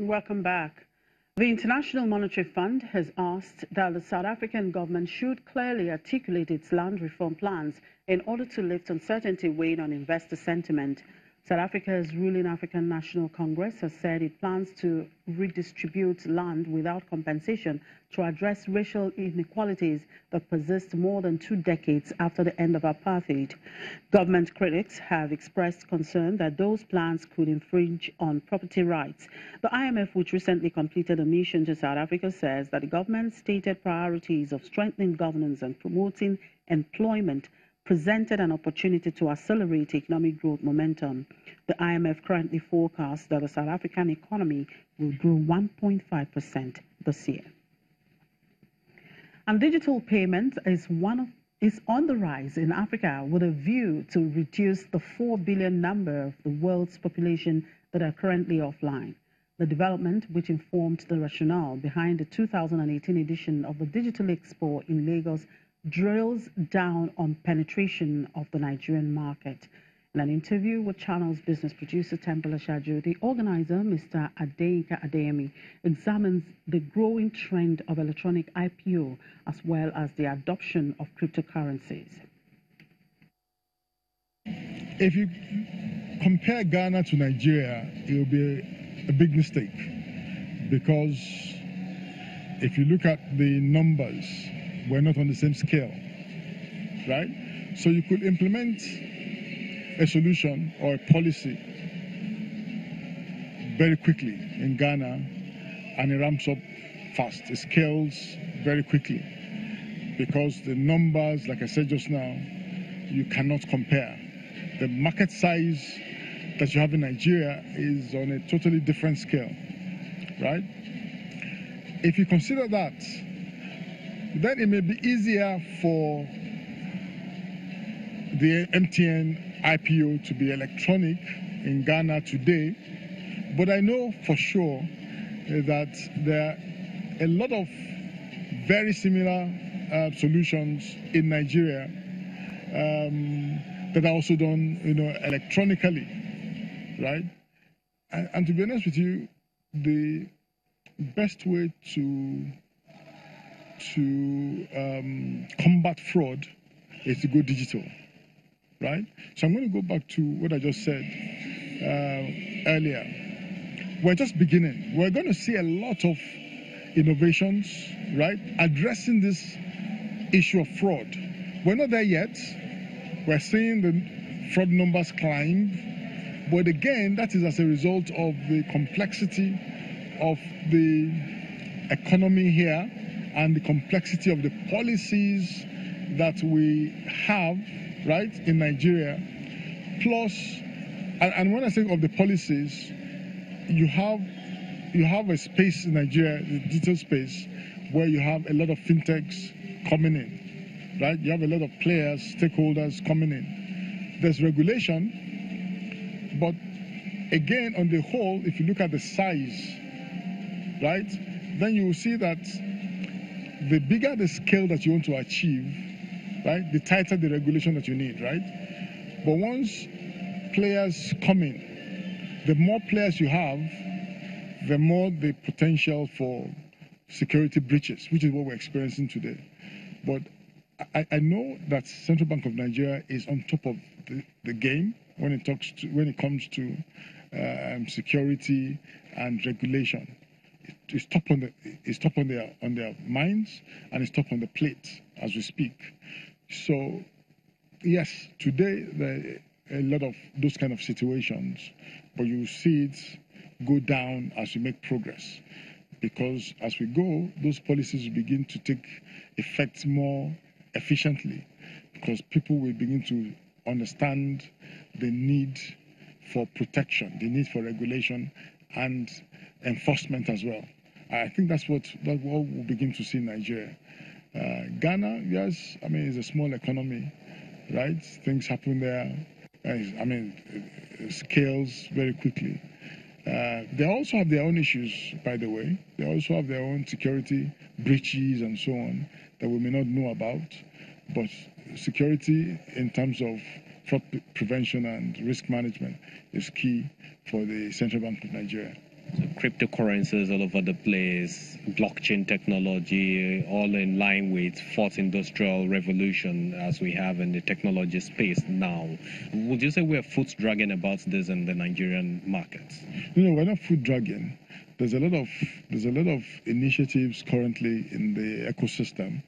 Welcome back. The International Monetary Fund has asked that the South African government should clearly articulate its land reform plans in order to lift uncertainty weighing on investor sentiment. South Africa's ruling African National Congress has said it plans to redistribute land without compensation to address racial inequalities that persist more than 2 decades after the end of apartheid. Government critics have expressed concern that those plans could infringe on property rights. The IMF, which recently completed a mission to South Africa, says that the government's stated priorities of strengthening governance and promoting employment presented an opportunity to accelerate economic growth momentum. The IMF currently forecasts that the South African economy will grow 1.5% this year. And digital payment is on the rise in Africa with a view to reduce the 4 billion number of the world's population that are currently offline. The development, which informed the rationale behind the 2018 edition of the Digital Expo in Lagos, drills down on penetration of the Nigerian market. In an interview with Channel's business producer Temple Ashaju, the organizer, Mr. Adeyemi, examines the growing trend of electronic IPO as well as the adoption of cryptocurrencies. If you compare Ghana to Nigeria, it will be a big mistake, because if you look at the numbers, we're not on the same scale, right? So you could implement a solution or a policy very quickly in Ghana, and it ramps up fast. It scales very quickly because the numbers, like I said just now, you cannot compare. The market size that you have in Nigeria is on a totally different scale, right? If you consider that, then it may be easier for the MTN IPO to be electronic in Ghana today, but I know for sure that there are a lot of very similar solutions in Nigeria that are also done, electronically, right? And to be honest with you, the best way to combat fraud is to go digital, right? So I'm going to go back to what I just said earlier. We're just beginning. We're going to see a lot of innovations, right, addressing this issue of fraud. We're not there yet. We're seeing the fraud numbers climb, but again, that is as a result of the complexity of the economy here and the complexity of the policies that we have, right, in Nigeria. Plus, and when I think of the policies, you have a space in Nigeria, the digital space, where you have a lot of fintechs coming in, right? You have a lot of players, stakeholders coming in. There's regulation, but again, on the whole, if you look at the size, right, then you will see that the bigger the scale that you want to achieve, right, the tighter the regulation that you need, right? But once players come in, the more players you have, the more the potential for security breaches, which is what we're experiencing today. But I know that Central Bank of Nigeria is on top of the game when it comes to security and regulation. It's top on their minds, and it's top on the plate as we speak. So, yes, today there are a lot of those kind of situations, but you will see it go down as we make progress, because as we go, those policies will begin to take effect more efficiently, because people will begin to understand the need for protection, the need for regulation and enforcement as well. I think that's what we'll begin to see in Nigeria. Ghana, yes, I mean, it's a small economy, right? Things happen there. I mean, it scales very quickly. They also have their own issues, by the way. They also have their own security breaches and so on that we may not know about. But security in terms of fraud prevention and risk management is key for the Central Bank of Nigeria. Cryptocurrencies all over the place, blockchain technology, all in line with fourth industrial revolution as we have in the technology space now. Would you say we're foot dragging about this in the Nigerian markets? No, we're not foot dragging. There's a lot of initiatives currently in the ecosystem.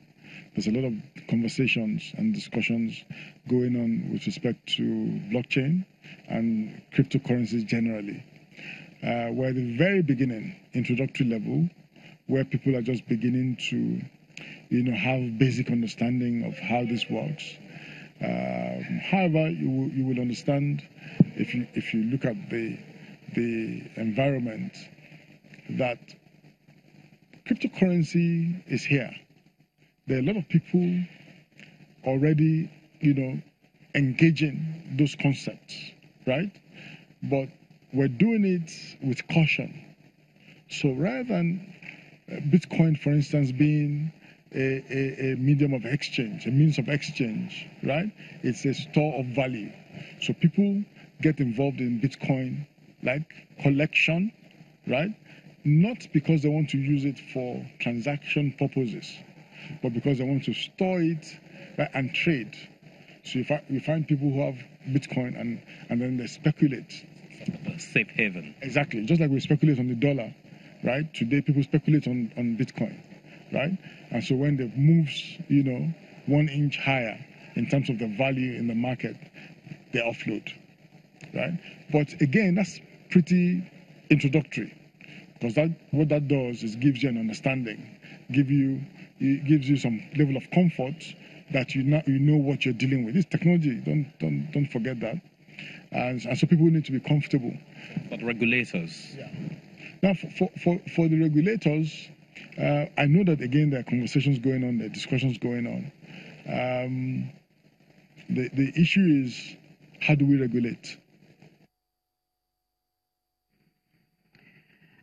There's a lot of conversations and discussions going on with respect to blockchain and cryptocurrencies generally. We're at the very beginning, introductory level, where people are just beginning to, have basic understanding of how this works. However, you will understand if you look at the environment that cryptocurrency is here. There are a lot of people already, engaging those concepts, right? But we're doing it with caution. So rather than Bitcoin, for instance, being a medium of exchange, a means of exchange, right? It's a store of value. So people get involved in Bitcoin like collection, right? Not because they want to use it for transaction purposes, but because they want to store it, right, and trade. So you find people who have Bitcoin and then they speculate. Safe haven. Exactly. Just like we speculate on the dollar, right? Today people speculate on Bitcoin, right? And so when it moves, 1 inch higher in terms of the value in the market, they offload, right? But again, that's pretty introductory, because what that does is gives you an understanding, gives you some level of comfort that you know what you're dealing with. It's technology. Don't forget that. And so people need to be comfortable. But regulators. Yeah. Now, for the regulators, I know that again there are conversations going on, there are discussions going on. The issue is, how do we regulate?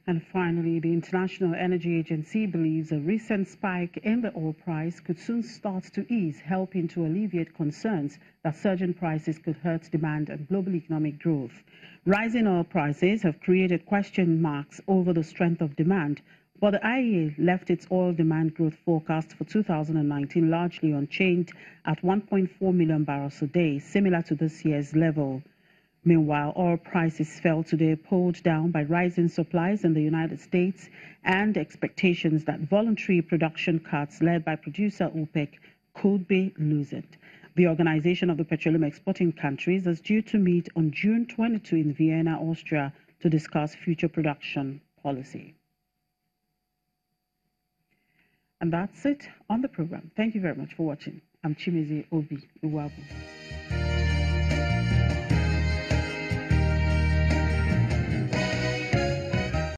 And finally, the International Energy Agency believes a recent spike in the oil price could soon start to ease, helping to alleviate concerns that surging prices could hurt demand and global economic growth. Rising oil prices have created question marks over the strength of demand, but the IEA left its oil demand growth forecast for 2019 largely unchanged at 1.4 million barrels a day, similar to this year's level. Meanwhile, oil prices fell today, pulled down by rising supplies in the United States and expectations that voluntary production cuts led by producer OPEC could be loosened. The Organization of the Petroleum Exporting Countries is due to meet on June 22 in Vienna, Austria, to discuss future production policy. And that's it on the program. Thank you very much for watching. I'm Chimizi Obi Uwabu.